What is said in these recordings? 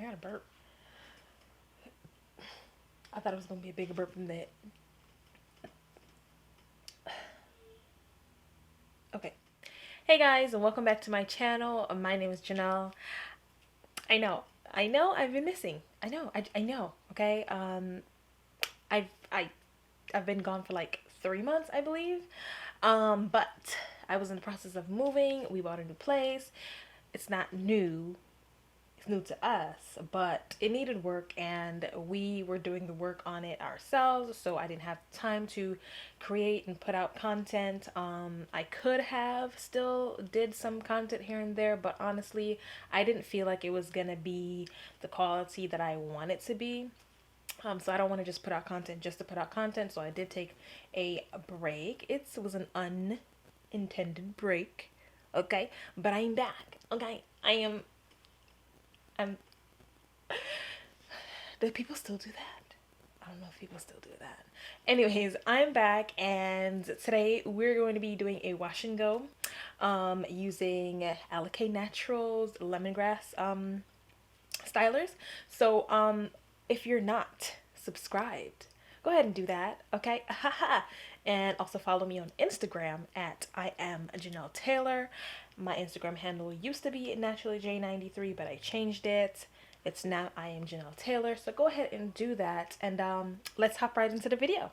got a burp. I thought it was gonna be a bigger burp than that. Okay. Hey guys, and welcome back to my channel. My name is Janelle. I know, I've been missing. I know. Okay. I've I I've been gone for like 3 months, I believe. But I was in the process of moving. We bought a new place. It's not new. It's new to us, but it needed work and we were doing the work on it ourselves, so I didn't have time to create and put out content. I could have still did some content here and there, but honestly, I didn't feel like it was gonna be the quality that I want it to be. So I don't want to just put out content just to put out content, so I did take a break. It was an unintended break, okay? But I'm back, okay? I'm do people still do that? I don't know if people still do that. Anyways, I'm back, and today we're going to be doing a wash and go using Alikay Naturals Lemongrass stylers. So if you're not subscribed, go ahead and do that, okay? And also follow me on Instagram at I am Janelle Taylor. My Instagram handle used to be naturallyj93, but I changed it. It's now I am Janelle Taylor. So go ahead and do that, and let's hop right into the video.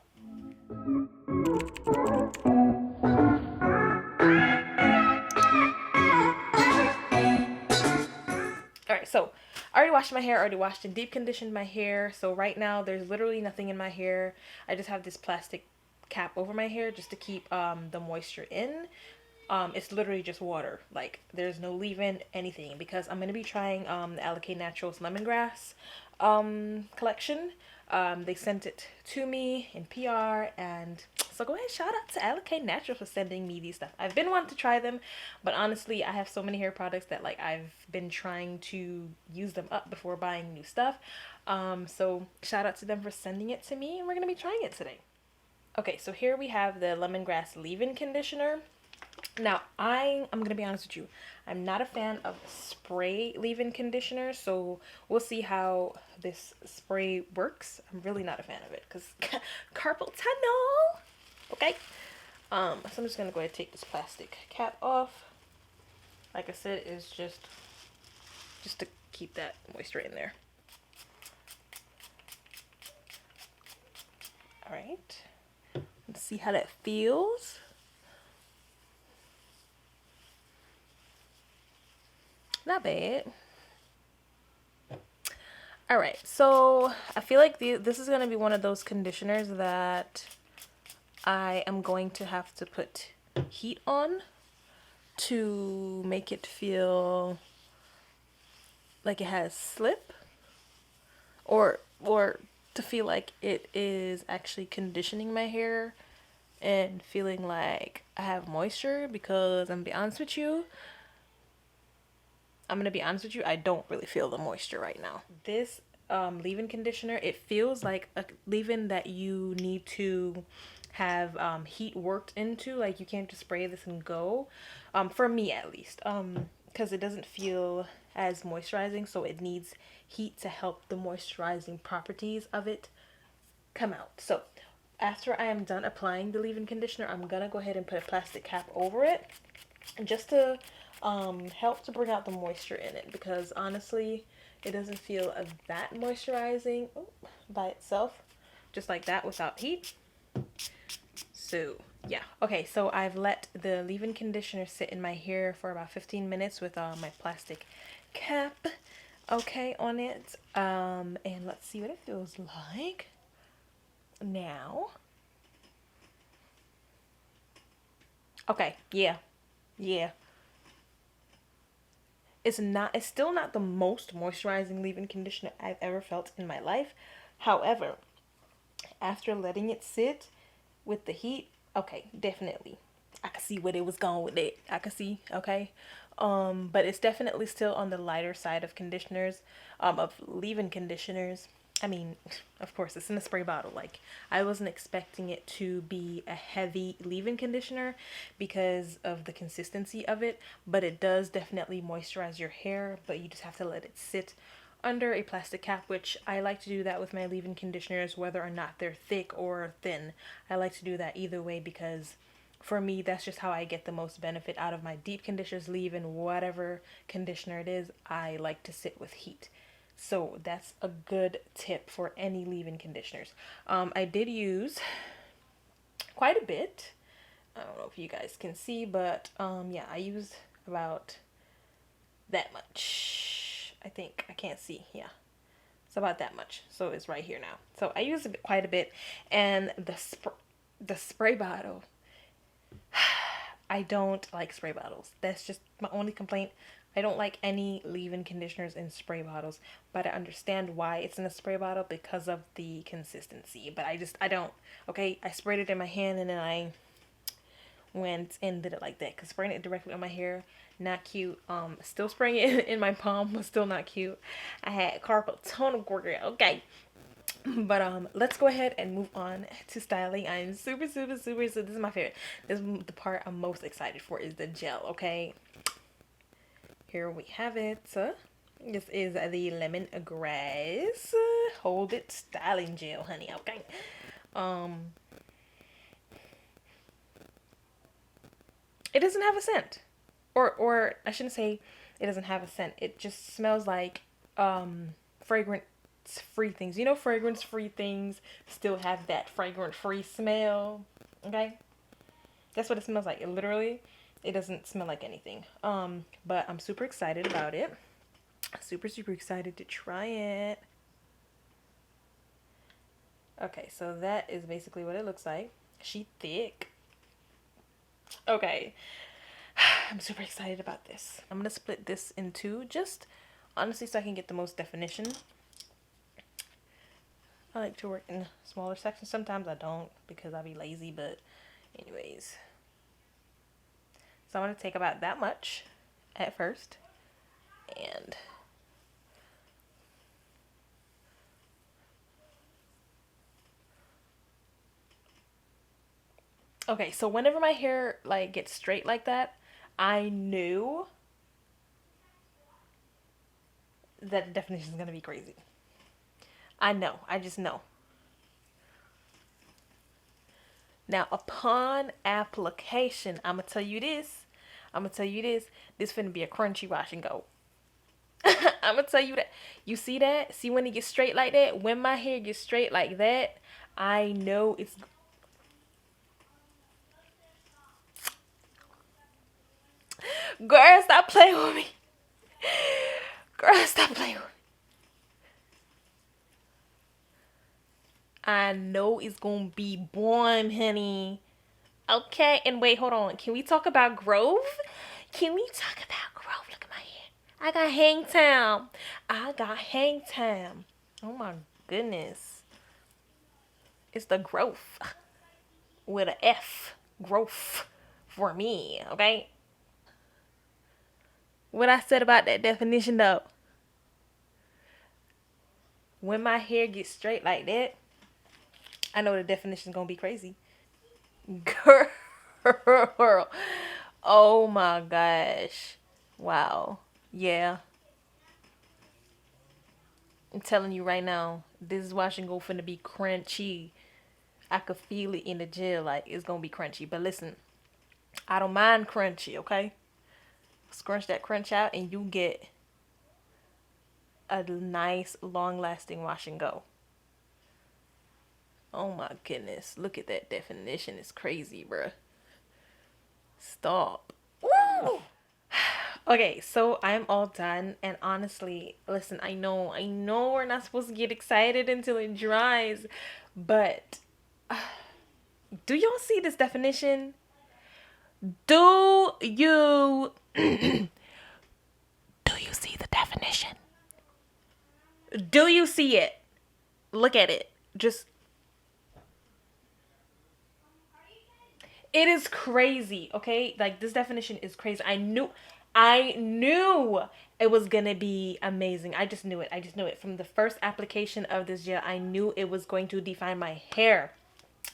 Alright, so I already washed my hair, already washed and deep conditioned my hair. So right now there's literally nothing in my hair. I just have this plastic cap over my hair just to keep the moisture in. It's literally just water. Like, there's no leave-in, anything, because I'm going to be trying the Alikay Naturals Lemongrass collection. They sent it to me in PR, and so go ahead, shout out to Alikay Naturals for sending me these stuff. I've been wanting to try them, but honestly, I have so many hair products that, like, I've been trying to use them up before buying new stuff. So shout out to them for sending it to me, and we're going to be trying it today. Okay, so here we have the lemongrass leave-in conditioner. Now, I'm going to be honest with you. I'm not a fan of spray leave-in conditioner, so we'll see how this spray works. I'm really not a fan of it because carpal tunnel. Okay. So I'm just going to go ahead and take this plastic cap off. Like I said, it's just to keep that moisture in there. All right. Let's see how that feels. Not bad. All right, so I feel like this is going to be one of those conditioners that I am going to have to put heat on to make it feel like it has slip, or to feel like it is actually conditioning my hair and feeling like I have moisture, because I'm gonna be honest with you, I don't really feel the moisture right now. This leave-in conditioner, it feels like a leave-in that you need to have heat worked into. Like, you can't just spray this and go, for me at least, because it doesn't feel as moisturizing, so it needs heat to help the moisturizing properties of it come out. So after I am done applying the leave-in conditioner, I'm gonna go ahead and put a plastic cap over it, just to help to bring out the moisture in it, because honestly it doesn't feel that moisturizing by itself, just like that, without heat. So yeah, okay, so I've let the leave-in conditioner sit in my hair for about 15 minutes with my plastic cap, okay, on it, and let's see what it feels like now. Okay, yeah. It's still not the most moisturizing leave-in conditioner I've ever felt in my life. However, after letting it sit with the heat, okay, definitely. I could see where they was going with it. I could see, okay. But it's definitely still on the lighter side of conditioners, of leave-in conditioners. I mean, of course, it's in a spray bottle. Like, I wasn't expecting it to be a heavy leave-in conditioner because of the consistency of it, but it does definitely moisturize your hair, but you just have to let it sit under a plastic cap, which I like to do that with my leave-in conditioners, whether or not they're thick or thin. I like to do that either way because for me, that's just how I get the most benefit out of my deep conditioners, leave-in, whatever conditioner it is. I like to sit with heat. So that's a good tip for any leave-in conditioners. I did use quite a bit. I don't know if you guys can see, but yeah, I used about that much. I think I can't see. Yeah, it's about that much. So it's right here now. So I used quite a bit, and the spray bottle. I don't like spray bottles. That's just my only complaint. I don't like any leave-in conditioners in spray bottles, but I understand why it's in a spray bottle because of the consistency. But I don't. Okay, I sprayed it in my hand and then I went and did it like that. Cause spraying it directly on my hair, not cute. Still spraying it in my palm was still not cute. I had carpal tunnel, girl. Okay. But let's go ahead and move on to styling. I'm super, so this is my favorite. This is the part I'm most excited for is the gel, okay? Here we have it. This is the Lemongrass Hold It Styling Gel, honey, okay? It doesn't have a scent. Or I shouldn't say it doesn't have a scent. It just smells like fragrant free things. You know, fragrance free things still have that fragrant free smell. Okay? That's what it smells like. It doesn't smell like anything. But I'm super excited about it. Super excited to try it. Okay, so that is basically what it looks like. She thick. Okay. I'm super excited about this. I'm gonna split this in two, just honestly so I can get the most definition. I like to work in smaller sections. Sometimes I don't because I be lazy, but anyways. So I'm going to take about that much at first. And okay, so whenever my hair like gets straight like that, I knew that the definition is going to be crazy. I know. I just know. Now, upon application, I'm going to tell you this. This finna be a crunchy wash and go. I'm going to tell you that. You see that? See when it gets straight like that? When my hair gets straight like that, I know it's... Girl, stop playing with me. Girl, stop playing with me. I know it's gonna be bomb, honey. Okay, and wait, hold on. Can we talk about growth? Look at my hair. I got hang time. Oh my goodness. It's the growth. With a F. Growth. For me, okay? What I said about that definition though. When my hair gets straight like that, I know the definition is gonna be crazy. Girl. Oh my gosh. Wow. Yeah. I'm telling you right now, this wash and go finna be crunchy. I could feel it in the gel, like it's gonna be crunchy. But listen, I don't mind crunchy, okay? Scrunch that crunch out and you get a nice long lasting wash and go. Oh my goodness. Look at that definition. It's crazy, bruh. Stop. Woo! Okay, so I'm all done. And honestly, listen, I know we're not supposed to get excited until it dries. But do y'all see this definition? Do you see the definition? Do you see it? Look at it. Just it is crazy, okay? Like this definition is crazy. I knew it was gonna be amazing. I just knew it. From the first application of this gel, I knew it was going to define my hair.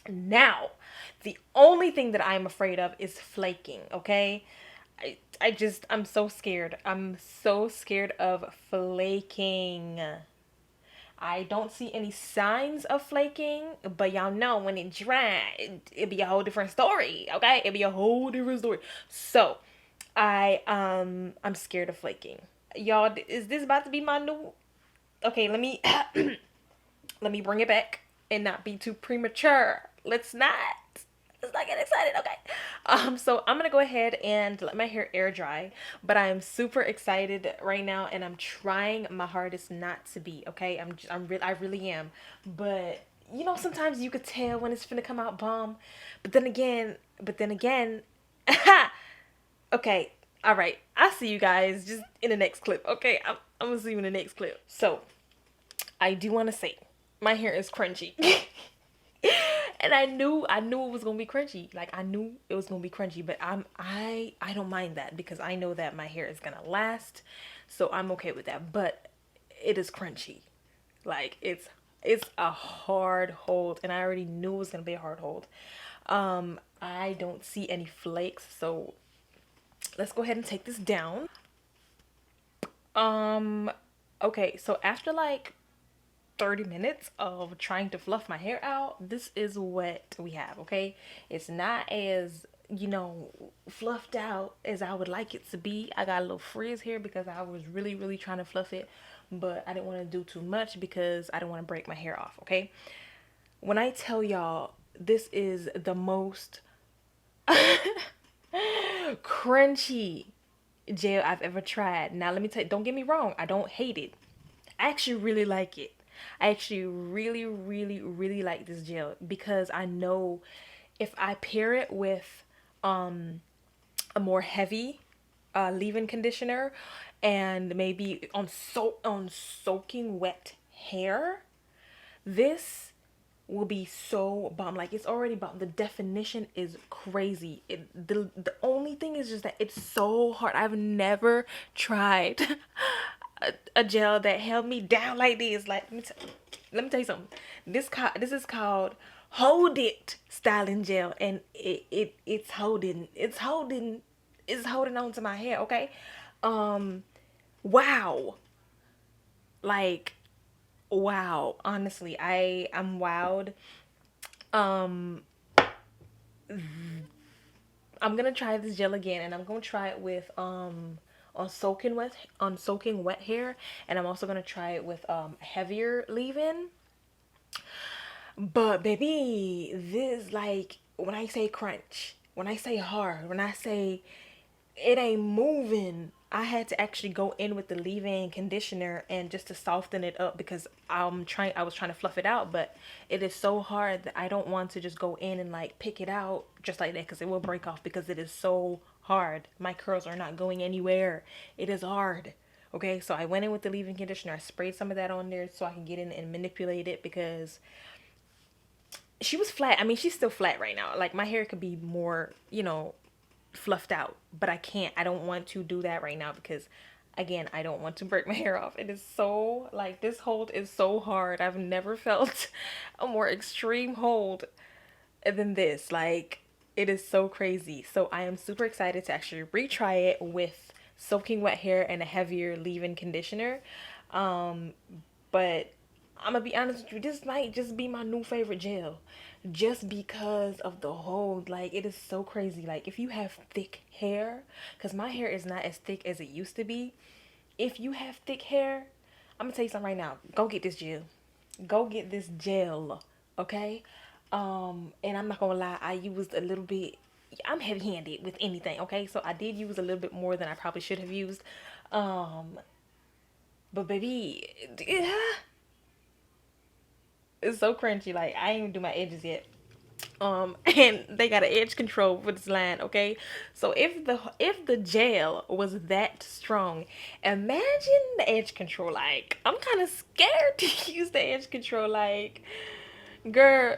Now, the only thing that I'm afraid of is flaking, okay? I'm so scared. I'm so scared of flaking. I don't see any signs of flaking, but y'all know when it dry, it'd be a whole different story. Okay, it'd be a whole different story. So, I'm scared of flaking. Y'all, is this about to be my new? Okay, let me let me bring it back and not be too premature. Let's not get excited, okay? So I'm gonna go ahead and let my hair air dry, but I am super excited right now, and I'm trying my hardest not to be, okay? I really am, but you know, sometimes you could tell when it's gonna come out bomb, but then again, okay, all right. I'll see you guys just in the next clip, okay? I'm gonna see you in the next clip. So I do want to say my hair is crunchy. And I knew it was gonna be crunchy. Like I knew it was gonna be crunchy, but I don't mind that because I know that my hair is gonna last, so I'm okay with that. But it is crunchy, like it's a hard hold, and I already knew it was gonna be a hard hold. I don't see any flakes, so let's go ahead and take this down. Um, okay, so after like 30 minutes of trying to fluff my hair out, this is what we have, okay? It's not as, you know, fluffed out as I would like it to be. I got a little frizz here because I was really, really trying to fluff it, but I didn't want to do too much because I didn't want to break my hair off, okay? When I tell y'all, this is the most crunchy gel I've ever tried. Now, let me tell you, don't get me wrong, I don't hate it. I actually really like it. I actually really, really, really like this gel because I know if I pair it with a more heavy leave-in conditioner and maybe on soaking wet hair, this will be so bomb. Like it's already bomb. The definition is crazy. The only thing is just that it's so hard. I've never tried a gel that held me down like this. Like let me tell you something. This is called Hold It styling gel, and it's holding on to my hair. Okay, wow, like wow. Honestly, I'm wowed. Um, I'm gonna try this gel again, and I'm gonna try it with on soaking wet hair, and I'm also gonna try it with heavier leave-in. But baby, this like when I say crunch, when I say hard, when I say it ain't moving, I had to actually go in with the leave-in conditioner and just to soften it up because I was trying to fluff it out, but it is so hard that I don't want to just go in and like pick it out just like that because it will break off because it is so hard. My curls are not going anywhere. It is hard. Okay, so I went in with the leave-in conditioner. I sprayed some of that on there so I can get in and manipulate it because she was flat. I mean, she's still flat right now. Like my hair could be more, you know, fluffed out, but I can't. I don't want to do that right now because again, I don't want to break my hair off. It is so like this hold is so hard. I've never felt a more extreme hold than this. Like it is so crazy. So I am super excited to actually retry it with soaking wet hair and a heavier leave-in conditioner. Um, but I'm gonna be honest with you, this might just be my new favorite gel. Just because of the hold. Like it is so crazy. Like if you have thick hair, because my hair is not as thick as it used to be. If you have thick hair, I'm gonna tell you something right now. Go get this gel. Go get this gel. Okay? And I'm not gonna lie, I used a little bit. I'm heavy-handed with anything, okay? So I did use a little bit more than I probably should have used. Um, but baby, yeah, it's so crunchy. Like I ain't even do my edges yet. And they got an edge control for this line, okay? So if the gel was that strong, imagine the edge control. Like I'm kind of scared to use the edge control. Like, girl,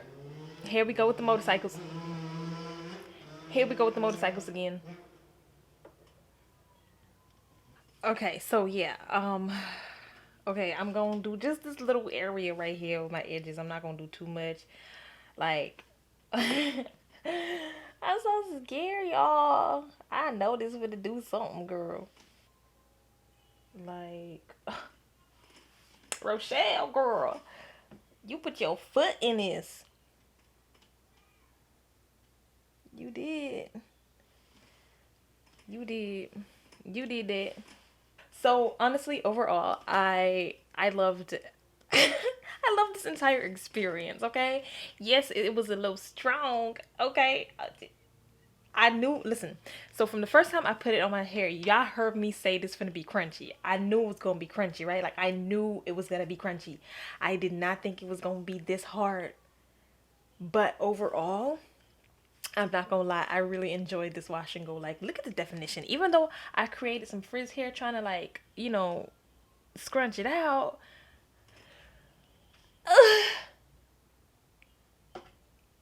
here we go with the motorcycles. Here we go with the motorcycles again. Okay, so yeah, okay, I'm gonna do just this little area right here with my edges. I'm not gonna do too much. Like, I'm so scared, y'all. I know this would do something, girl. Like, Rochelle, girl, you put your foot in this. You did. You did. You did that. So honestly, overall, I loved I loved this entire experience, okay? Yes, it was a little strong, okay? I knew, listen, so from the first time I put it on my hair, y'all heard me say this gonna be crunchy. I knew it was gonna be crunchy, right? Like, I knew it was gonna be crunchy. I did not think it was gonna be this hard. But overall, I'm not gonna lie, I really enjoyed this wash and go. Like, look at the definition. Even though I created some frizz hair trying to, like, scrunch it out,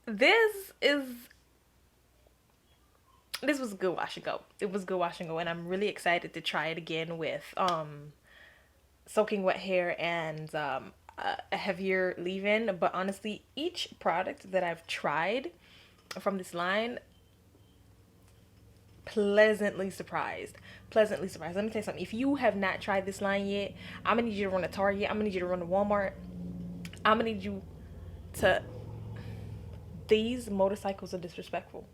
this is this was a good wash and go. It was good wash and go, and I'm really excited to try it again with soaking wet hair and a heavier leave-in. But honestly, each product that I've tried from this line, pleasantly surprised. Pleasantly surprised. Let me tell you something. If you have not tried this line yet, I'm gonna need you to run to Target. I'm gonna need you to run to Walmart. I'm gonna need you to. These motorcycles are disrespectful.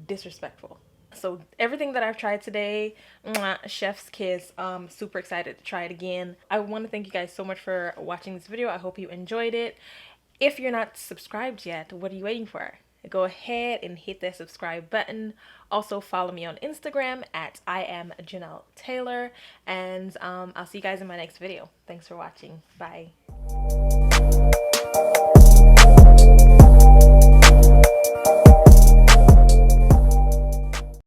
Disrespectful. So everything that I've tried today, mwah, chef's kiss. Super excited to try it again. I want to thank you guys so much for watching this video. I hope you enjoyed it. If you're not subscribed yet, what are you waiting for? Go ahead and hit that subscribe button. Also follow me on Instagram at xjaneltaylor, and I'll see you guys in my next video. Thanks for watching. Bye.